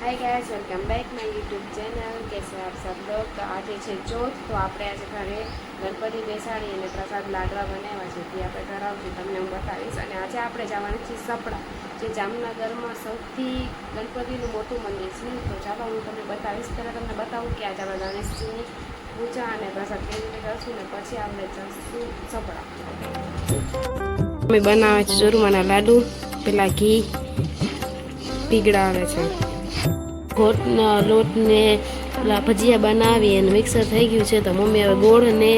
Hi guys, welcome back my YouTube channel. कैसे आप सब लोग। तो आज है चौथ, तो આપણે આજે ઘરે ગણપતિ બેસાડી અને પ્રસાદ લાડવા બનાવ્યા છે તે આપણે ધરાવશું, તમને હું બતાવીશ। અને આજે આપણે જવાનું છે સપડા, જે જામનગરમાં સૌથી ગણપતિનું મોટું મંદિર છે। તો ચાલો હું તમને બતાવીશ। પહેલાં તમને બતાવું કે આજે આપણે ગણેશજીની પૂજા અને પ્રસાદ કેવી રીતે કરશું ને પછી આપણે જઈશું સપડા। અમે બનાવે છે ચૂરમાના લાડુ, પેલા ઘી પીગળાવે છે। લોટ ને ભજીયા બનાવી અને મિક્સર થઈ ગયું છે, તો મમ્મી હવે ગોળ ને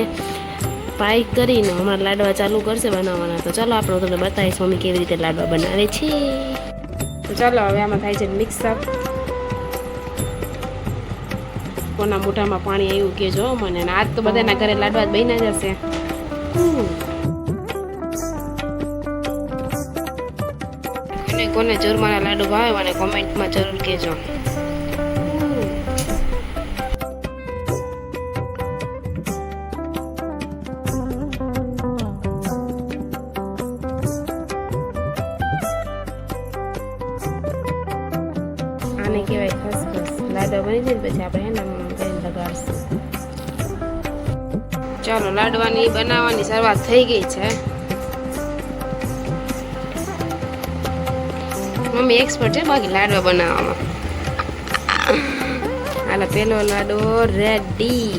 પાઈ કરીને હમણાં લાડવા ચાલુ કરશે બનાવવાના। તો ચાલો આપણે તમને બતાવીશ મમ્મી કેવી રીતે લાડવા બનાવે છે। તો ચાલો હવે આમાં થાય છે મિક્સર। કોના મોઢામાં પાણી આવ્યું કે જો મને, આજ તો બધાના ઘરે લાડવા જ બન્યા જશે। અને કોને ચૂરમાના લાડુ ભાવે મને કોમેન્ટમાં જરૂર કહેજો। આને કહેવાય ખસખસ। લાડવા બની જાય પછી આપણે એના લગાડશું। ચાલો લાડવાની બનાવવાની શરૂઆત થઈ ગઈ છે। મમ્મી એક્સપર્ટ છે બાકી લાડવા બનાવવામાં। હાલો પેલો લાડવો રેડી,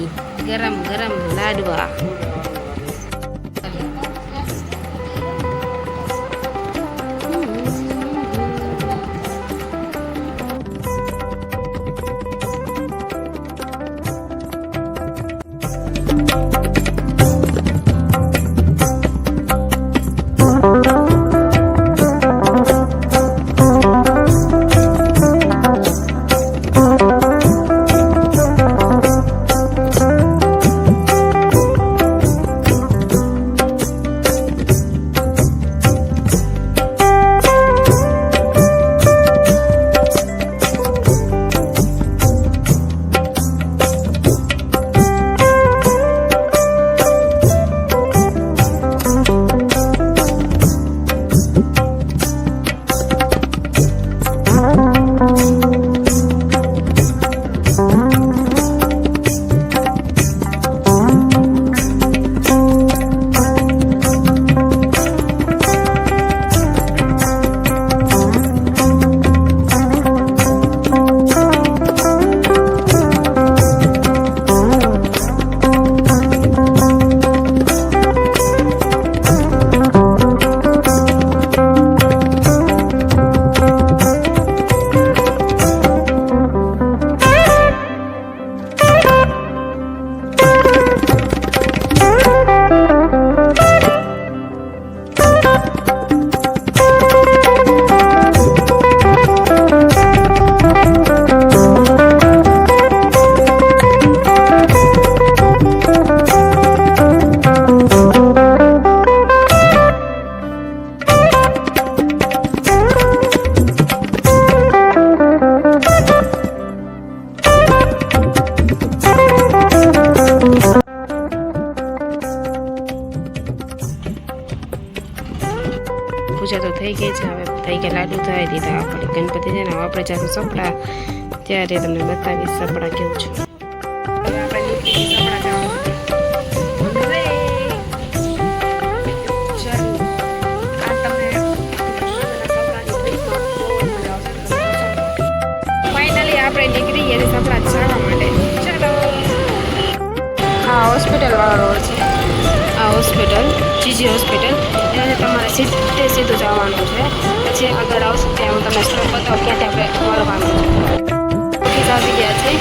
ગરમ ગરમ લાડવા। પૂજા તો થઈ ગઈ છે, હવે થઈ ગયા લાડુ થઈ દીધા આપણે ગણપતિ છે ને। આપણે જાશું સપડા, ત્યારે તમને બતાવીશ સપડા કેવું છે। હવે આપણે સપડા ફાઇનલી આપણે નીકળી ગયા સપડા જવા માટે। ચાલો, આ હોસ્પિટલ વાળો રોડ છે, આ હોસ્પિટલ જીજી હોસ્પિટલ, એને તમારે સીધું જવાનું છે। પછી આગળ આવશે ત્યાં હું તમને સ્ટોપ બતાવું ક્યાંથી આપણે વળવાનું છે। ઓફિસ આવી ગયા છે,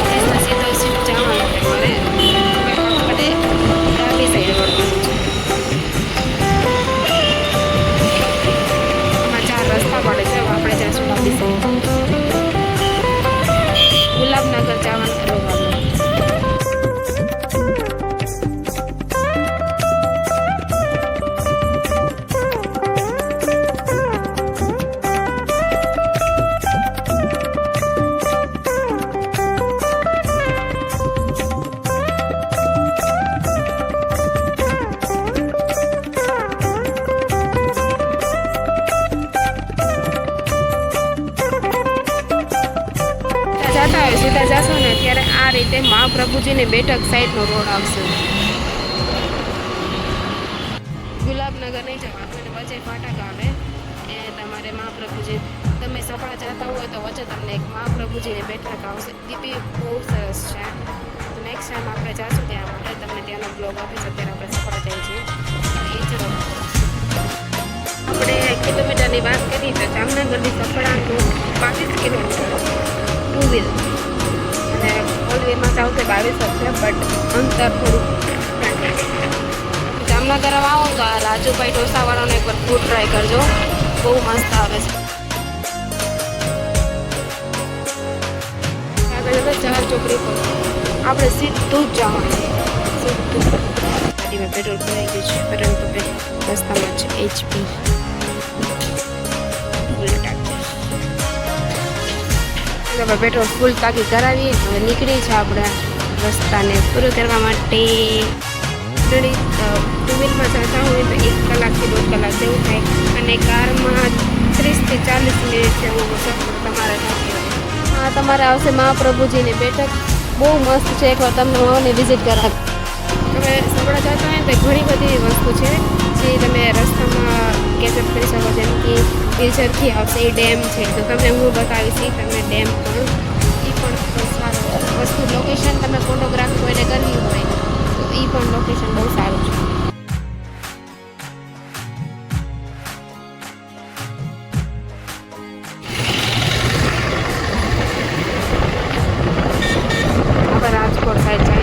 ઓફિસમાં સીધું જવાનું છે મારે, અને ડાબી સાઈડ વળવાનું છે। આમાં 4 રસ્તા પડે છે, આપણે જઈશું ડાબી સાઈડ, ગુલાબનગર જવાનું કરવાનું। તમે સીધા જશો ને ત્યારે આ રીતે મહાપ્રભુજીની બેઠક સાઈડનો રોડ આવશે. ગુલાબનગર નહીં જવાનું અને વચ્ચે ફાટક આવે એ તમારે મહાપ્રભુજી, તમે સપડા જતા હોય તો વચ્ચે તમને એક મહાપ્રભુજીની બેઠક આવશે. એ બી બહુ સરસ છે. તો નેક્સ્ટ ટાઈમ આપણે જાશું ત્યાં માટે તમને ત્યાંનો બ્લોગ આપીશ. અત્યારે આપણે સપડા જઈએ છીએ એ જ રોડ. આપણે કિલોમીટરની વાત કરીએ તો જામનગરથી સપડાનું 35 કિલોમીટર 2 વ્હીલ અને ફોર વ્હીલમાં જાવ તો 22 છે, બટ અંતર થોડુંક જામનગર આવો તો આ રાજુભાઈ ઢોસાવાળાનો એકવાર ફૂડ ટ્રાય કરજો, બહુ મસ્ત આવે છે. આગળ ચાર ચોકડી પર આપણે સીધું જ જવાનું, સીધું. ગાડીમાં પેટ્રોલ ભરાઈ ગયું છે, પરંતુ રસ્તામાં છે HP પેટ્રોલ ફૂલ ટાંકી કરાવી હવે નીકળી છે આપણે રસ્તાને પૂરો કરવા માટે. ટુ વ્હીલમાં જતા હોય તો 1 કલાકથી 1.5 કલાક જેવું થાય અને કારમાં 30 થી 40 મિનિટ જેવું સફર તમારે થતી હોય. હા, તમારે આવશે મહાપ્રભુજીની બેઠક, બહુ મસ્ત છે. એકવાર તમને હું વિઝિટ કરાવી. તમે સપડા જતા હોય તો ઘણી બધી વસ્તુ છે જે તમે રસ્તામાં કેચઅપ કરી શકો, જેમ કે પિક્ચરથી આવશે એ ડેમ છે, તો તમને હું બતાવીશ. તમને ડેમ પણ એ પણ સારો વસ્તુ, લોકેશન તમે ફોટોગ્રાફી કોઈને કરવી હોય તો એ પણ લોકેશન બહુ સારું છે. આપણે રાજકોટ સાઈડ જઈએ.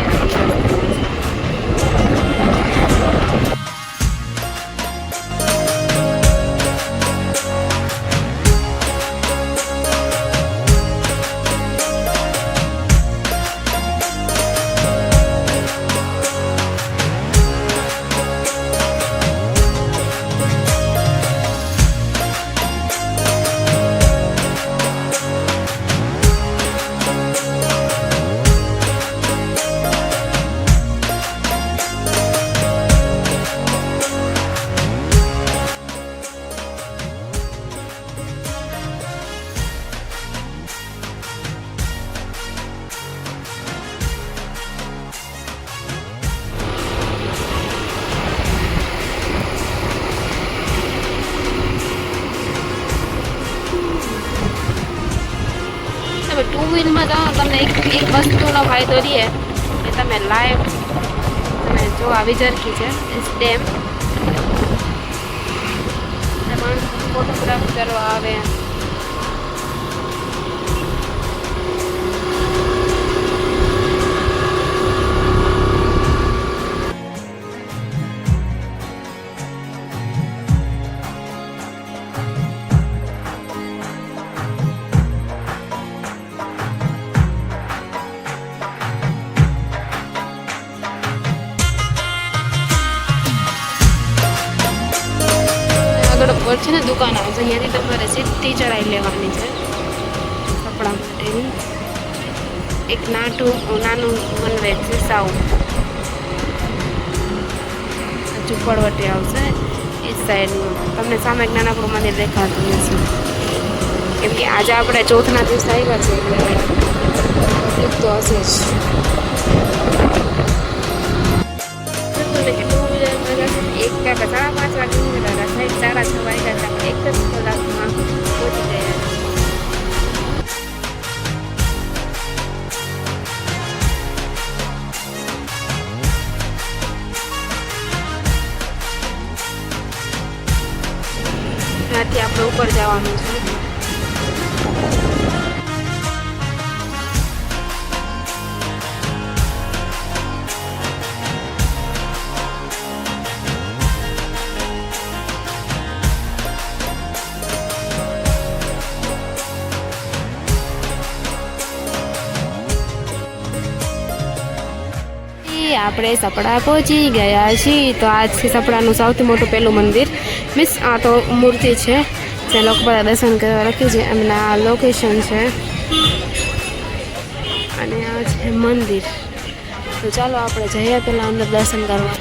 ટુ વ્હીલમાં જાઓ તમને એક વસ્તુનો ફાયદો રહે કે તમે લાઈવ તમે જો આવી ઝરખી છે ડેમ પણ ફોટોગ્રાફ કરવા આવે. આગળ છે ને દુકાન આવે છે, અહીંયાથી તમારે સીધી ચડાઈ લેવાની છે કપડા માટેની. એક નાનું વનવે છે સાવ ઝુંપડવટી આવશે એ સાઈડનું. તમને સામે એક નાનકડું મંદિર દેખાતું હશે, કેમ કે આજે આપણે ચોથના દિવસે આવ્યા છે એટલે તો હશે જ. એક કે 5:30 વાગે નીકળ્યા હતા, 6:30 વાગ્યા હતા, એક જ કલાકમાં પહોંચી ગયા. ત્યાંથી આપણે ઉપર જવાનું છે. આપણે સપડા પહોંચી ગયા છીએ. તો આ છે સપડાનું સૌથી મોટું પહેલું મંદિર, મીન્સ આ તો મૂર્તિ છે ત્યાં લોકો બધા દર્શન કરવા રાખ્યું છે. એમના લોકેશન છે અને આ છે મંદિર. તો ચાલો આપણે જઈએ પહેલાં અંદર દર્શન કરવા.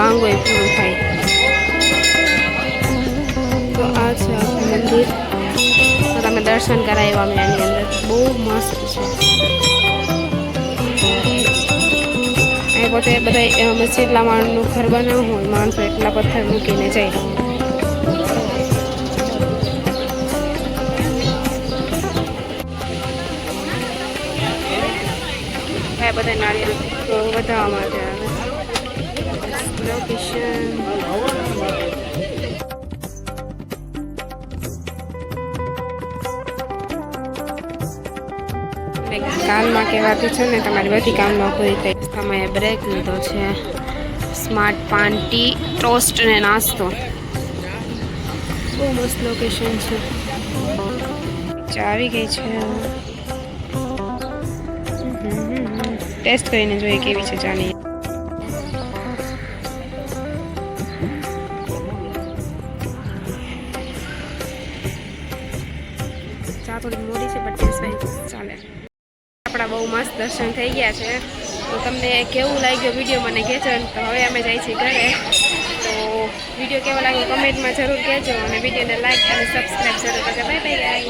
માંગો એ પૂરું થાય. તો આ છે આખું મંદિર. તો તમે દર્શન કરાવ્યા અમે આની અંદર. બહુ મસ્ત છે. એ પોતે બધા જેટલા માણસનું ઘર બનાવવું હોય માણસો એટલા પથ્થર મૂકીને જાય. એ બધા નાળિયેર વધારવા માટે આવે. લોકેશન કાલમાં કહેવાતું છે ને તમારી બધી કામમાં પૂરી થઈ. તમે બ્રેક લીધો છે. સ્માર્ટ પાન ટી ટોસ્ટ ને નાસ્તો. બહુ મસ્ત લોકેશન છે. આવી ગઈ છે. ટેસ્ટ કરીને જોઈએ કેવી છે ચાની. ચા થોડી મોડી છે બટ ટેસ્ટ ચાલે. આપણા બહુ મસ્ત દર્શન થઈ ગયા છે. તો તમને કેવું લાગ્યો વિડીયો મને કહેજો. તો હવે અમે જઈએ છીએ ઘરે. તો વિડીયો કેવો લાગ્યો કમેન્ટમાં જરૂર કહેજો અને વિડીયોને લાઈક અને સબસ્ક્રાઈબ જરૂર કરજો. Bye bye guys.